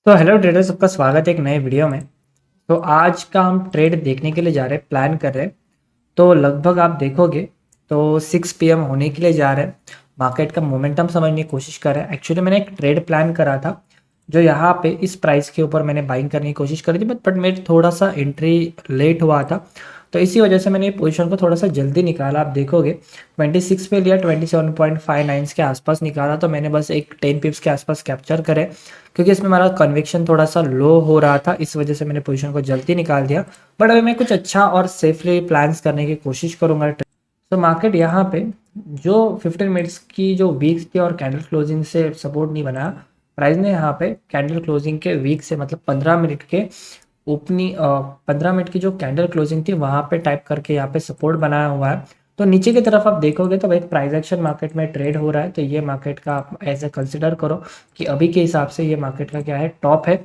तो hello trader, सबका स्वागत है एक नए वीडियो में। तो आज का हम ट्रेड देखने के लिए जा रहे हैं, प्लान कर रहे हैं। तो लगभग आप देखोगे तो 6 PM होने के लिए जा रहे हैं। मार्केट का मोमेंटम समझने की कोशिश कर रहे हैं। एक्चुअली मैंने एक ट्रेड प्लान करा था जो यहाँ पे इस प्राइस के ऊपर मैंने बाइंग करने की कोशिश करी थी, बट मेरे थोड़ा सा एंट्री लेट हुआ था। तो इसी वजह से मैंने पोजीशन को थोड़ा सा जल्दी निकाला। आप देखोगे 26 पे लिया, 27.59 के आसपास निकाला। तो मैंने बस एक 10 पिप्स के आसपास कैप्चर करे, क्योंकि इसमें हमारा कन्विक्शन थोड़ा सा लो हो रहा था। इस वजह से मैंने पोजीशन को जल्दी निकाल दिया। बट अभी मैं कुछ अच्छा और सेफली प्लान्स करने की कोशिश करूंगा। तो मार्केट यहाँ पे जो 15 मिनट्स की जो वीक्स थी और कैंडल क्लोजिंग से सपोर्ट नहीं बना, प्राइस ने यहाँ पे कैंडल क्लोजिंग के वीक से मतलब 15 मिनट के ओपनिंग 15 मिनट की जो कैंडल क्लोजिंग थी वहां पे टाइप करके यहाँ पे सपोर्ट बनाया हुआ है। तो नीचे की तरफ आप देखोगे तो एक प्राइस एक्शन मार्केट में ट्रेड हो रहा है। तो ये मार्केट का आप ऐसे कंसिडर करो कि अभी के हिसाब से ये मार्केट का क्या है, टॉप है।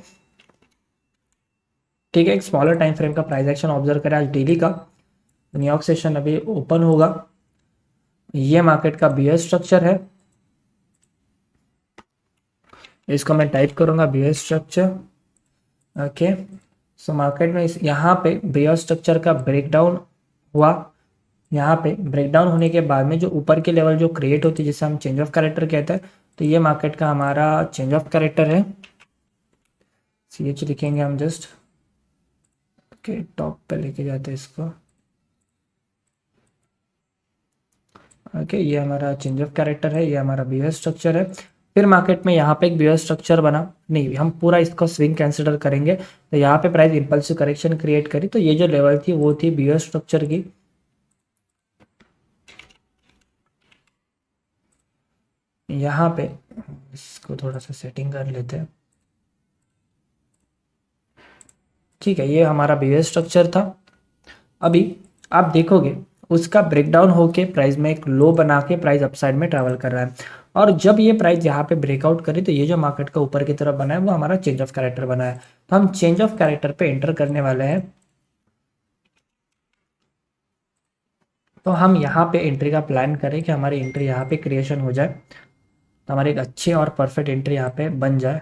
ठीक है, एक स्मॉलर टाइम फ्रेम का प्राइस एक्शन ऑब्जर्व करें आज डेली का। न्यूयॉर्क सेशन अभी ओपन होगा। ये मार्केट का बियर स्ट्रक्चर है। इसको मैं टाइप करूंगा bear structure. Okay, so market में इस यहाँ पे बियर स्ट्रक्चर का ब्रेकडाउन हुआ। यहाँ पे ब्रेकडाउन होने के बाद में जो ऊपर के लेवल जो क्रिएट होती है जिसे हम चेंज ऑफ कैरेक्टर कहते हैं, तो ये मार्केट का हमारा चेंज ऑफ कैरेक्टर है। CH लिखेंगे हम जस्ट। ओके, टॉप पे लेके जाते हैं इसको। ओके, ये हमारा चेंज ऑफ कैरेक्टर है, ये हमारा बिहेवियर स्ट्रक्चर है। फिर मार्केट में यहाँ पे एक बिहेवियर स्ट्रक्चर बना, नहीं हम पूरा इसको स्विंग कंसिडर करेंगे। तो यहाँ पे प्राइस इंपल्सिव करेक्शन क्रिएट करी। तो ये जो लेवल थी वो थी बिहेवियर स्ट्रक्चर की। यहाँ पे इसको थोड़ा सा सेटिंग कर लेते हैं। ठीक है, ये हमारा बिहेवियर स्ट्रक्चर था। अभी आप देखोगे उसका ब्रेकडाउन होके प्राइस में एक लो बना के प्राइस अपसाइड में ट्रैवल कर रहा है। और जब ये प्राइस यहाँ पे ब्रेकआउट करे तो ये जो मार्केट का ऊपर की तरफ बना है वो हमारा चेंज ऑफ कैरेक्टर बना है। तो हम चेंज ऑफ कैरेक्टर पे एंटर करने वाले हैं। तो हम यहाँ पे एंट्री का प्लान करें कि हमारी एंट्री यहाँ पे क्रिएशन हो जाए, तो हमारी एक अच्छी और परफेक्ट एंट्री यहाँ पे बन जाए।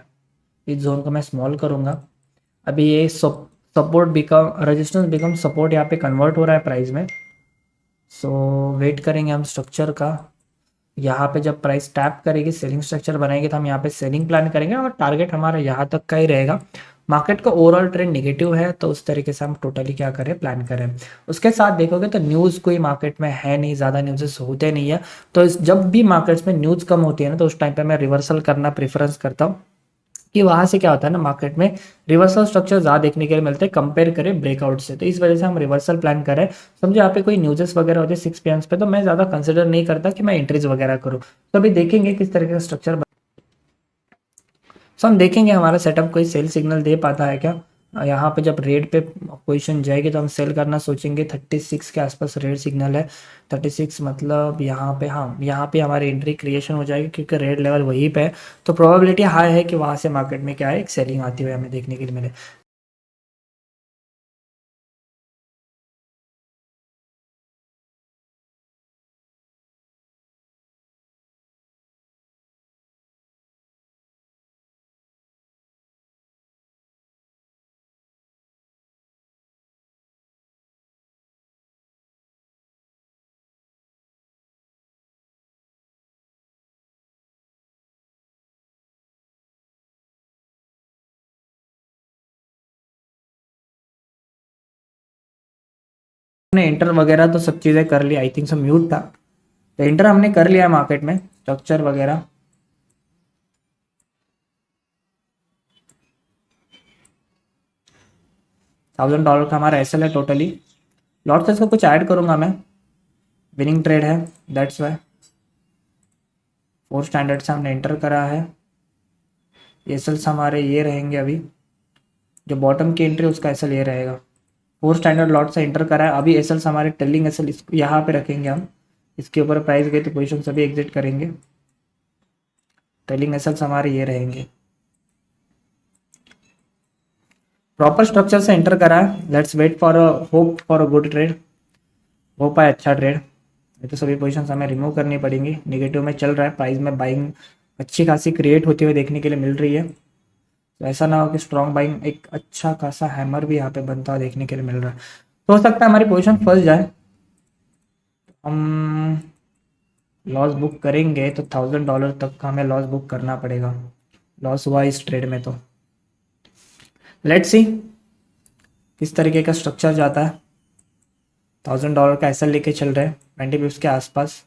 इस जोन को मैं स्मॉल करूँगा। अभी ये support become resistance become support यहाँ पे कन्वर्ट हो रहा है प्राइस में। सो वेट करेंगे हम स्ट्रक्चर का। यहाँ पे जब प्राइस टैप करेगी, सेलिंग स्ट्रक्चर बनाएगी, तो हम यहाँ पे सेलिंग प्लान करेंगे और टारगेट हमारा यहाँ तक का ही रहेगा। मार्केट का ओवरऑल ट्रेंड नेगेटिव है, तो उस तरीके से हम टोटली क्या करें, प्लान करें। उसके साथ देखोगे तो न्यूज़ कोई मार्केट में है नहीं, ज़्यादा न्यूज़ होते नहीं है। तो जब भी मार्केट्स में न्यूज़ कम होती है ना, तो उस टाइम पे मैं रिवर्सल करना प्रेफरेंस करता हूँ, कि वहां से क्या होता है ना, मार्केट में रिवर्सल स्ट्रक्चर ज़्यादा देखने के लिए मिलते हैं कंपेयर करें ब्रेकआउट से। तो इस वजह से हम रिवर्सल प्लान करें। समझो यहाँ पे कोई न्यूज़ेस वगैरह होते हैं 6 PM पे, तो मैं ज़्यादा कंसिडर नहीं करता कि मैं एंट्रीज वगैरह करूँ। तो अभी देखेंगे किस तरीके का स्ट्रक्चर। सो हम देखेंगे हमारा सेटअप कोई सेल सिग्नल दे पाता है क्या। यहाँ पे जब रेड पे पोजीशन जाएगी तो हम सेल करना सोचेंगे। 36 के आसपास रेड सिग्नल है। 36 मतलब यहाँ पे, हाँ यहाँ पे हमारी एंट्री क्रिएशन हो जाएगी क्योंकि रेड लेवल वहीं पे है। तो प्रोबेबिलिटी हाई है कि वहाँ से मार्केट में क्या है, एक सेलिंग आती हुई हमें देखने के लिए मिले। हमने एंटर वगैरह तो सब चीज़ें कर ली। आई थिंक सब म्यूट था, तो एंटर हमने कर लिया है मार्केट में, स्ट्रक्चर वगैरह। $1000 का हमारा एसएल है टोटली। लॉट साइज का कुछ ऐड करूंगा मैं, विनिंग ट्रेड है दैट्स वाई। 4 स्टैंडर्ड से हमने एंटर करा है। एसएल्स हमारे ये रहेंगे। अभी जो बॉटम की एंट्री उसका एसएल ये रहेगा। 4 स्टैंडर्ड लॉट से एंटर करा है। अभी एसएल्स हमारे टेलिंग एसएल यहाँ पे रखेंगे हम। इसके ऊपर प्राइस गई तो पोजीशन सभी एग्जिट करेंगे। टेलिंग एसएल्स हमारे ये रहेंगे। प्रॉपर स्ट्रक्चर से एंटर करा है। Let's wait for hope for a good trade. हो पाए अच्छा ट्रेड। ये तो सभी पोजीशन हमें रिमूव करनी पड़ेंगी। नेगेटिव में चल रहा है, प्राइस में बाइंग अच्छी खासी क्रिएट होती हुई देखने के लिए मिल रही है। तो ऐसा ना हो कि स्ट्रॉन्ग बाइंग, एक अच्छा खासा हैमर भी यहाँ पे बनता हुआ देखने के लिए मिल रहा है। तो हो सकता है हमारी पोजीशन फंस जाए, हम लॉस बुक करेंगे तो $1000 तक का हमें लॉस बुक करना पड़ेगा। लॉस हुआ इस ट्रेड में तो लेट्स सी किस तरीके का स्ट्रक्चर जाता है। $1000 का एसएल लेके चल रहे हैं 20 पिप्स के आसपास।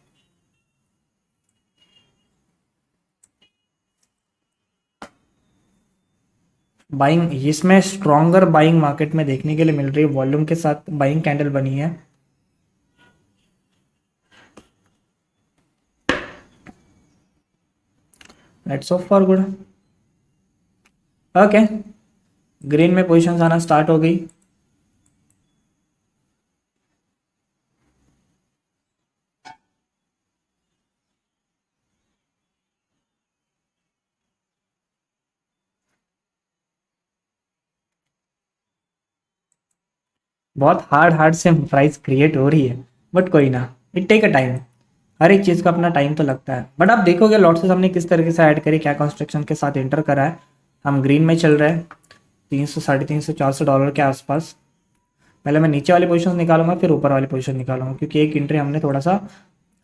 बाइंग इसमें स्ट्रॉन्गर बाइंग मार्केट में देखने के लिए मिल रही है, वॉल्यूम के साथ बाइंग कैंडल बनी है। Let's hope for good. Okay, green में पोजीशंस आना स्टार्ट हो गई। बहुत हार्ड से प्राइस क्रिएट हो रही है, बट कोई ना, इट टेक अ टाइम। हर एक चीज़ का अपना टाइम तो लगता है। बट आप देखोगे लॉट्स हमने किस तरीके से ऐड करी, क्या कंस्ट्रक्शन के साथ एंटर करा है। हम ग्रीन में चल रहे हैं 300, $350-400 के आसपास। पहले मैं नीचे वाली पोजीशन निकालूंगा, फिर ऊपर वाली पोजीशन निकालूंगा, क्योंकि एक एंट्री हमने थोड़ा सा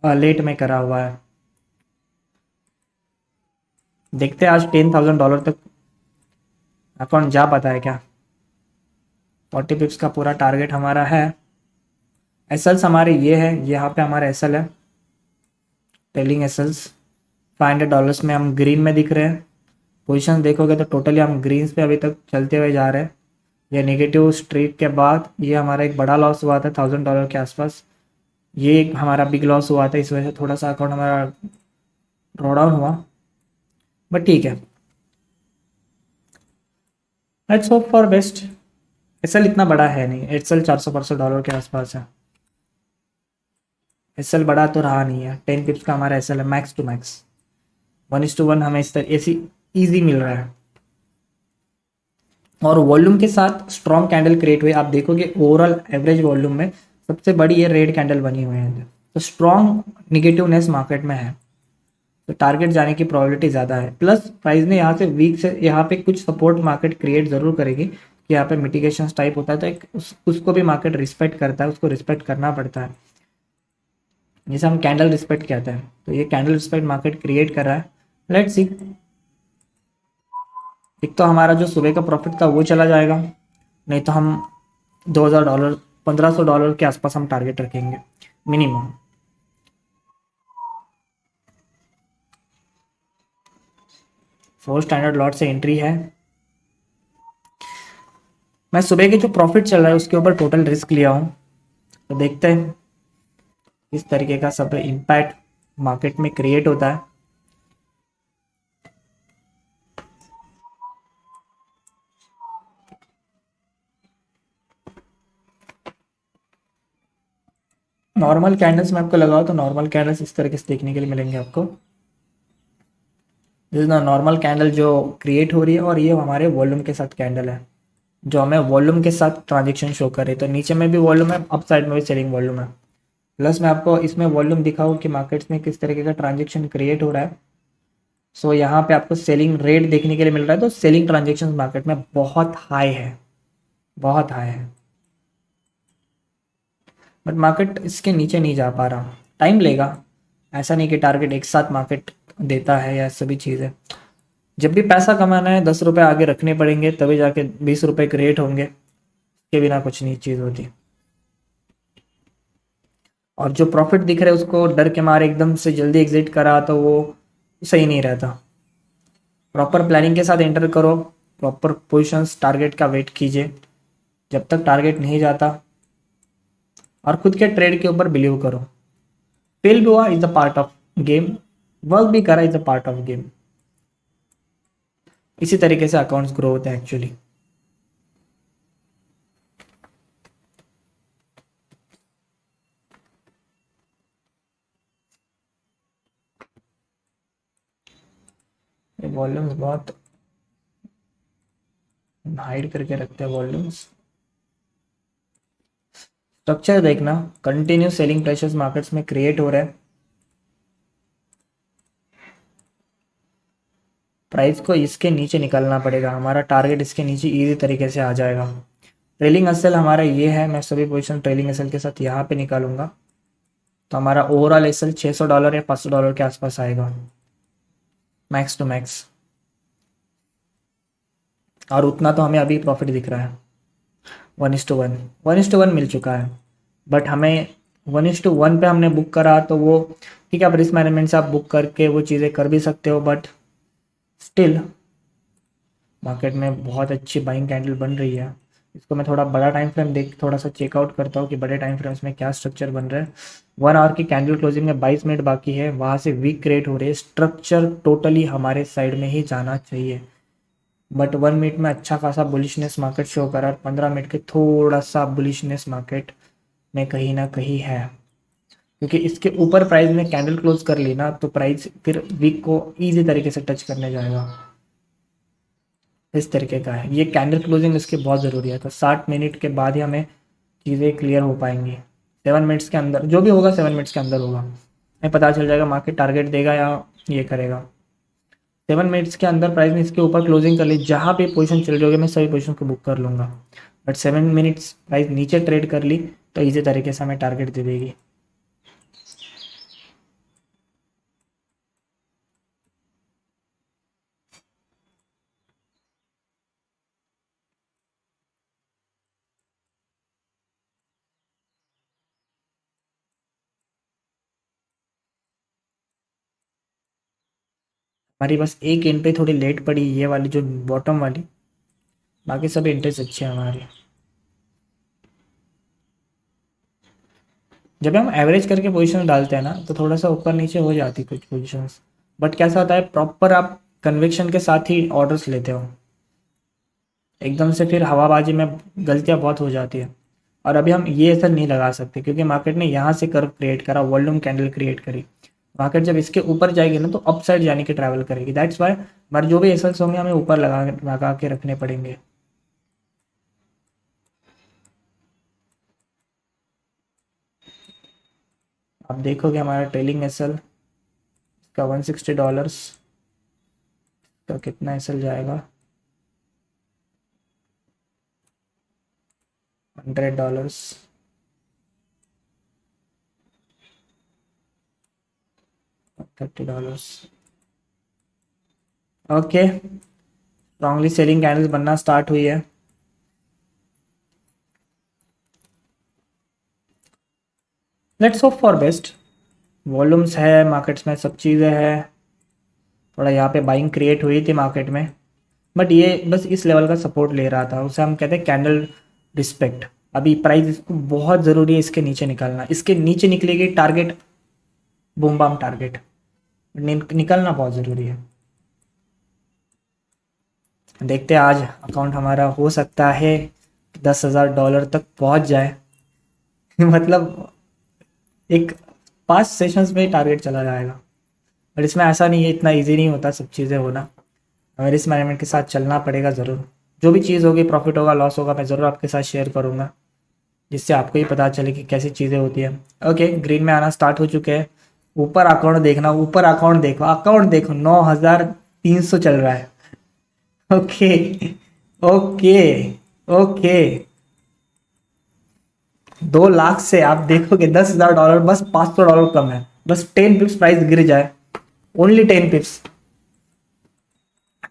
लेट में करा हुआ है। देखते हैं आज $10,000 तक अकाउंट जा पाता है क्या। 40 पिप्स का पूरा टारगेट हमारा है। एसएल्स हमारे ये है, यहाँ पे हमारा एसएल है, टेलिंग एसएल्स $500 में हम ग्रीन में दिख रहे हैं। पोजीशन देखोगे तो टोटली हम ग्रीन्स पे अभी तक चलते हुए जा रहे हैं। ये नेगेटिव स्ट्रीक के बाद ये हमारा एक बड़ा लॉस हुआ था $1000 के आसपास। ये एक हमारा बिग लॉस हुआ था, इस वजह से थोड़ा सा अकाउंट हमारा ड्रॉ डाउन हुआ, बट ठीक है, let's hope for best. SL इतना बड़ा है नहीं, एसएल $400 के आसपास है। एसएल बड़ा तो रहा नहीं है, 10 पिप्स का हमारा एसएल है मैक्स टू मैक्स। 1:1 हमें इस तरह ऐसी ईजी मिल रहा है। और वॉल्यूम के साथ स्ट्रॉन्ग कैंडल क्रिएट हुए, आप देखोगे ओवरऑल एवरेज वॉल्यूम में सबसे बड़ी ये रेड कैंडल बनी हुई है। तो स्ट्रॉन्ग निगेटिवनेस मार्केट में है, तो टारगेट जाने की प्रोबेबिलिटी ज़्यादा है। प्लस प्राइस ने यहाँ से वीक से यहाँ पे कुछ सपोर्ट मार्केट क्रिएट ज़रूर करेगी, कि यहाँ पे मिटिगेशन टाइप होता है, तो एक उसको भी मार्केट रिस्पेक्ट करता है, उसको रिस्पेक्ट करना पड़ता है, जैसे हम कैंडल रिस्पेक्ट कहते हैं। तो ये कैंडल रिस्पेक्ट मार्केट क्रिएट कर रहा है। लेट्स सी, एक तो हमारा जो सुबह का प्रॉफिट था वो चला जाएगा, नहीं तो हम $2000 $1500 के आसपास हम टारगेट रखेंगे मिनिमम। फोर स्टैंडर्ड लॉट से एंट्री है। मैं सुबह के जो प्रॉफिट चल रहा है उसके ऊपर टोटल रिस्क लिया हूँ, तो देखते हैं इस तरीके का सब इम्पैक्ट मार्केट में क्रिएट होता है। नॉर्मल कैंडल्स में आपको लगाओ तो नॉर्मल कैंडल्स इस तरीके से देखने के लिए मिलेंगे आपको। दिस इज नॉर्मल कैंडल जो क्रिएट हो रही है, और ये हमारे वॉल्यूम के साथ कैंडल है जो हमें वॉल्यूम के साथ ट्रांजेक्शन शो करे। तो नीचे में भी वॉल्यूम है, अप साइड में भी सेलिंग वॉल्यूम है। प्लस मैं आपको इसमें वॉल्यूम दिखाऊँ कि मार्केट्स में किस तरीके का ट्रांजेक्शन क्रिएट हो रहा है। सो यहाँ पे आपको सेलिंग रेट देखने के लिए मिल रहा है, तो सेलिंग ट्रांजेक्शन मार्केट में बहुत हाई है, बहुत हाई है। बट मार्केट इसके नीचे नहीं जा पा रहा, टाइम लेगा। ऐसा नहीं कि टारगेट एक साथ मार्केट देता है या सभी चीज़ें। जब भी पैसा कमाना है 10 रुपये आगे रखने पड़ेंगे, तभी जाके 20 रुपये क्रिएट होंगे, के बिना कुछ नहीं चीज़ होती। और जो प्रॉफिट दिख रहा है उसको डर के मारे एकदम से जल्दी एग्जिट करा तो वो सही नहीं रहता। प्रॉपर प्लानिंग के साथ एंटर करो, प्रॉपर पोजिशंस टारगेट का वेट कीजिए जब तक टारगेट नहीं जाता, और खुद के ट्रेड के ऊपर बिलीव करो। फेल भी हुआ is a part of game, work भी करा is a part of game. इसी तरीके से अकाउंट्स ग्रो होते हैं एक्चुअली। वॉल्यूम्स बहुत हाइड करके रखते हैं वॉल्यूम्स। स्ट्रक्चर देखना, कंटिन्यू सेलिंग प्रेशर्स मार्केट्स में क्रिएट हो रहे हैं। प्राइस को इसके नीचे निकलना पड़ेगा, हमारा टारगेट इसके नीचे इजी तरीके से आ जाएगा। ट्रेलिंग एसएल हमारा ये है, मैं सभी पोजीशन ट्रेलिंग एसएल के साथ यहाँ पे निकालूंगा, तो हमारा ओवरऑल एसएल $600 या $500 के आसपास आएगा मैक्स टू मैक्स, और उतना तो हमें अभी प्रॉफिट दिख रहा है। 1:1 1:1 मिल चुका है, बट हमें 1:1 पे हमने बुक करा तो वो ठीक है, आप रिस्क मैनेजमेंट से आप बुक करके वो चीज़ें कर भी सकते हो, बट स्टिल मार्केट में बहुत अच्छी बाइंग कैंडल बन रही है। इसको मैं थोड़ा बड़ा टाइम फ्रेम देख थोड़ा सा चेकआउट करता हूँ कि बड़े टाइम फ्रेम्स में क्या स्ट्रक्चर बन रहा है। 1 आवर की कैंडल क्लोजिंग में 22 मिनट बाकी है, वहाँ से वीक क्रिएट हो रही है, स्ट्रक्चर टोटली हमारे साइड में ही जाना चाहिए, बट 1 मिनट में अच्छा खासा बुलिशनेस मार्केट शो करा और 15 मिनट के थोड़ा सा बुलिशनेस मार्केट में कहीं ना कहीं है, क्योंकि इसके ऊपर प्राइस में कैंडल क्लोज कर ली ना तो प्राइस फिर वीक को इजी तरीके से टच करने जाएगा। इस तरीके का है ये कैंडल क्लोजिंग, इसकी बहुत ज़रूरी है, तो 60 मिनट के बाद ही हमें चीज़ें क्लियर हो पाएंगी। 7 मिनट्स के अंदर जो भी होगा 7 मिनट्स के अंदर होगा, हमें पता चल जाएगा मार्केट टारगेट देगा या ये करेगा। 7 मिनट्स के अंदर प्राइस ने इसके ऊपर क्लोजिंग कर ली, जहाँ पे पोजीशन चल रही होगी मैं सभी पोजीशन को बुक कर लूँगा, बट 7 मिनट्स प्राइस नीचे ट्रेड कर ली तो इजी तरीके से हमें टारगेट दे देगी। हमारी बस एक एंट्री थोड़ी लेट पड़ी, ये वाली जो बॉटम वाली, बाकी सब एंट्रीज अच्छी है हमारी। जब हम एवरेज करके पोजीशन डालते हैं ना तो थोड़ा सा ऊपर नीचे हो जाती कुछ पोजीशंस, बट कैसा होता है प्रॉपर आप कन्विक्शन के साथ ही ऑर्डर्स लेते हो, एकदम से फिर हवाबाजी में गलतियां बहुत हो जाती है। और अभी हम ये असर नहीं लगा सकते क्योंकि मार्केट ने यहाँ से कर्व क्रिएट करा, वॉल्यूम कैंडल क्रिएट करी, मार्केट जब इसके ऊपर जाएगी ना तो अप साइड जाने की ट्रैवल करेगी, दैट्स वाई हमारे जो भी एसेट्स होंगे हमें ऊपर लगा के रखने पड़ेंगे। आप देखोगे हमारा ट्रेलिंग एसएल का $160 का कितना एसएल जाएगा, $100, $30। ओके, स्ट्रांगली सेलिंग कैंडल्स बनना स्टार्ट हुई है। Let's hope for best, volumes है मार्केट्स में, सब चीज़ें हैं, थोड़ा यहाँ पे बाइंग क्रिएट हुई थी मार्केट में, बट ये बस इस लेवल का सपोर्ट ले रहा था, उसे हम कहते हैं कैंडल रिस्पेक्ट। अभी प्राइस इसको बहुत ज़रूरी है इसके नीचे निकालना, इसके नीचे निकलेगी टारगेट, बूम बाम टारगेट निकलना बहुत ज़रूरी है। देखते हैं आज अकाउंट हमारा हो सकता है $10,000 तक पहुंच जाए मतलब एक 5 सेशंस में टारगेट चला जाएगा, पर इसमें ऐसा नहीं है, इतना इजी नहीं होता सब चीज़ें होना, हमें रिस्क मैनेजमेंट के साथ चलना पड़ेगा ज़रूर। जो भी चीज़ होगी, प्रॉफिट होगा लॉस होगा, मैं ज़रूर आपके साथ शेयर करूँगा, जिससे आपको ही पता चले कि कैसी चीज़ें होती है। ओके, ग्रीन में आना स्टार्ट हो चुके हैं, ऊपर अकाउंट देखना, ऊपर अकाउंट देखो 9,300 चल रहा है। ओके ओके ओके, 2 लाख से आप देखोगे $10,000, बस $500 कम है, बस 10 पिप्स प्राइस गिर जाए, ओनली 10 पिप्स,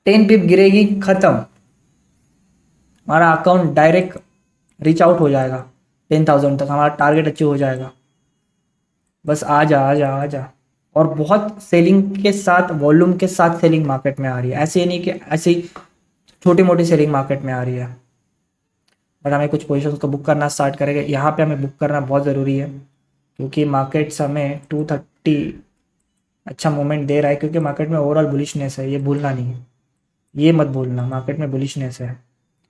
10 पिप गिरेगी, खत्म, हमारा अकाउंट डायरेक्ट रीच आउट हो जाएगा 10,000 तक, हमारा टारगेट अचीव हो जाएगा। बस आ जा आ जा आ जा। और बहुत सेलिंग के साथ, वॉल्यूम के साथ सेलिंग मार्केट में आ रही है, ऐसे ही नहीं कि ऐसे ही छोटी मोटी सेलिंग मार्केट में आ रही है, बट हमें कुछ पोजीशंस को बुक करना स्टार्ट करेंगे, यहाँ पे हमें बुक करना बहुत ज़रूरी है, क्योंकि मार्केट्स हमें 230 अच्छा मूवमेंट दे रहा है, क्योंकि मार्केट में ओवरऑल बुलिशनेस है, ये भूलना नहीं है, ये मत भूलना, मार्केट में बुलिशनेस है,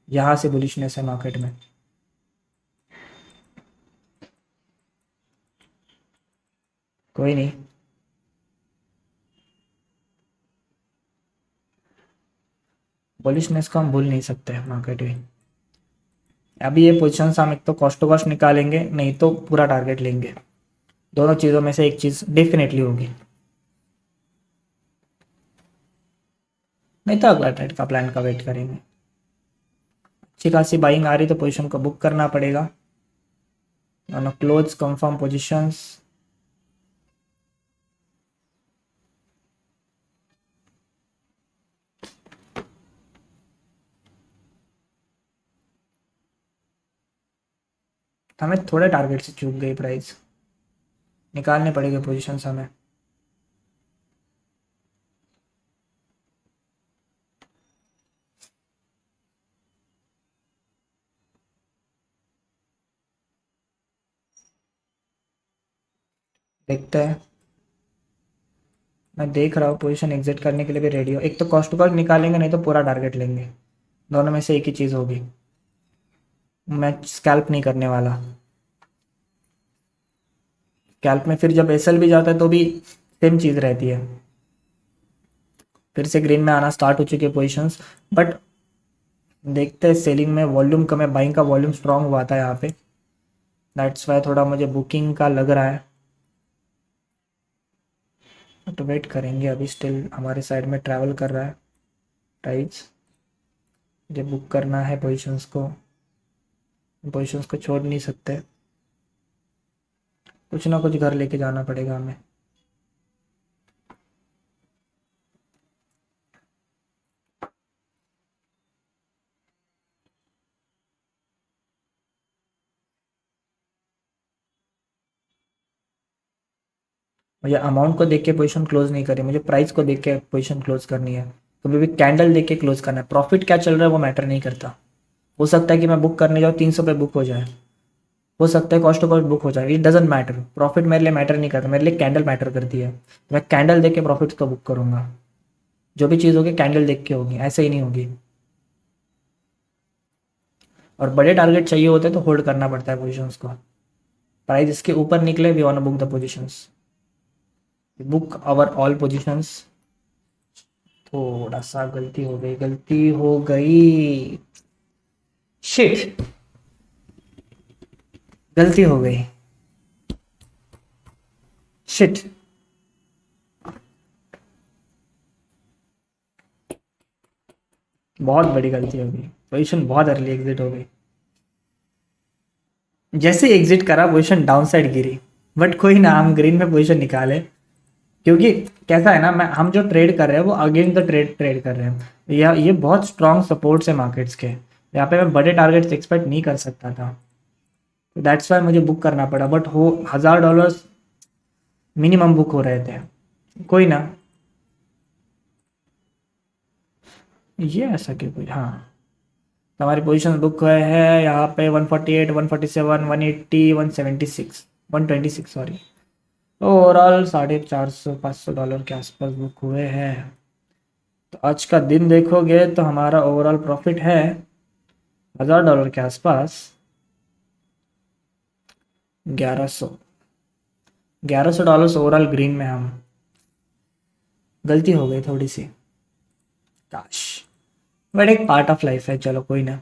यहाँ से बुलिशनेस है मार्केट में। कोई नहीं, बुलिशनेस को हम भूल नहीं सकते मार्केट में। अभी ये पोजीशन हम एक तो कॉस्ट टू कॉस्ट निकालेंगे, नहीं तो पूरा टारगेट लेंगे, दोनों चीज़ों में से एक चीज़ डेफिनेटली होगी। नहीं तो अगला ट्रेड का प्लान का वेट करेंगे। अच्छी खासी बाइंग आ रही तो पोजीशन को बुक करना पड़ेगा। Close confirm positions. हमें थोड़े टारगेट से चूक गई प्राइस, निकालने पड़ेंगे पोजीशंस हमें। देखते हैं, मैं देख रहा हूँ पोजीशन एग्जिट करने के लिए भी रेडी हो। एक तो कॉस्ट टू कॉस्ट निकालेंगे, नहीं तो पूरा टारगेट लेंगे। दोनों में से एक ही चीज़ होगी। मैं स्कैल्प नहीं करने वाला। स्कैल्प में फिर जब एसएल भी जाता है तो भी सेम चीज़ रहती है। फिर से ग्रीन में आना स्टार्ट हो चुकी है पोजीशंस, बट देखते हैं सेलिंग में वॉल्यूम कम है, बाइंग का वॉल्यूम स्ट्रांग हुआ था यहाँ पे। दैट्स वाई थोड़ा मुझे बुकिंग का लग रहा है, तो वेट करेंगे। अभी स्टिल हमारे साइड में ट्रैवल कर रहा है प्राइस। मुझे बुक करना है पोजीशंस को, पोजीशंस को छोड़ नहीं सकते। कुछ ना कुछ घर लेके जाना पड़ेगा हमें। मुझे अमाउंट को देख के पोजीशन क्लोज नहीं करी, मुझे प्राइस को देख के पोजीशन क्लोज करनी है। कभी भी कैंडल देख के क्लोज करना है। प्रॉफिट क्या चल रहा है वो मैटर नहीं करता। हो सकता है कि मैं बुक करने जाऊँ 300 पे बुक हो जाए, हो सकता है कॉस्ट टू कॉस्ट बुक हो जाए, इट डजेंट मैटर। प्रॉफिट मेरे लिए मैटर नहीं करता, मेरे लिए कैंडल मैटर करती है। मैं कैंडल देख के प्रॉफिट को बुक करूँगा। जो भी चीज़ होगी कैंडल देख के होगी, ऐसे ही नहीं होगी। और बड़े टारगेट चाहिए होते हैं तो होल्ड करना पड़ता है पोजीशंस को। प्राइस इसके ऊपर निकले, we want to book the positions, book our all positions. थोड़ा सा गलती हो गई, गलती हो गई, शिट, गलती हो गई, शिट। बहुत बड़ी गलती हो गई, पोजीशन बहुत अर्ली एग्जिट हो गई। जैसे एग्जिट करा position down side Giri, but कोई ना, हम ग्रीन में पोजीशन निकाले। क्योंकि कैसा है ना, मैं हम जो ट्रेड कर रहे हैं वो अगेंस्ट द ट्रेड ट्रेड कर रहे हैं। ये बहुत स्ट्रॉन्ग सपोर्ट्स है मार्केट्स के, यहाँ पे मैं बड़े टारगेट्स एक्सपेक्ट नहीं कर सकता था। तो दैट्स वाई मुझे बुक करना पड़ा, बट हो $1000 मिनिमम बुक हो रहे थे। कोई ना, ये ऐसा क्यों कोई, हाँ। तो हमारी पोजीशन बुक हुए हैं यहाँ पे 148, 147, 180, 176, 126 सॉरी। ओवरऑल $450-500 के आसपास बुक हुए हैं। तो आज का दिन देखोगे तो हमारा ओवरऑल प्रॉफिट है $1000 के आसपास। 1100 ओवरऑल ग्रीन में हम। गलती हो गई थोड़ी सी, काश, बट एक पार्ट ऑफ लाइफ है, चलो कोई ना।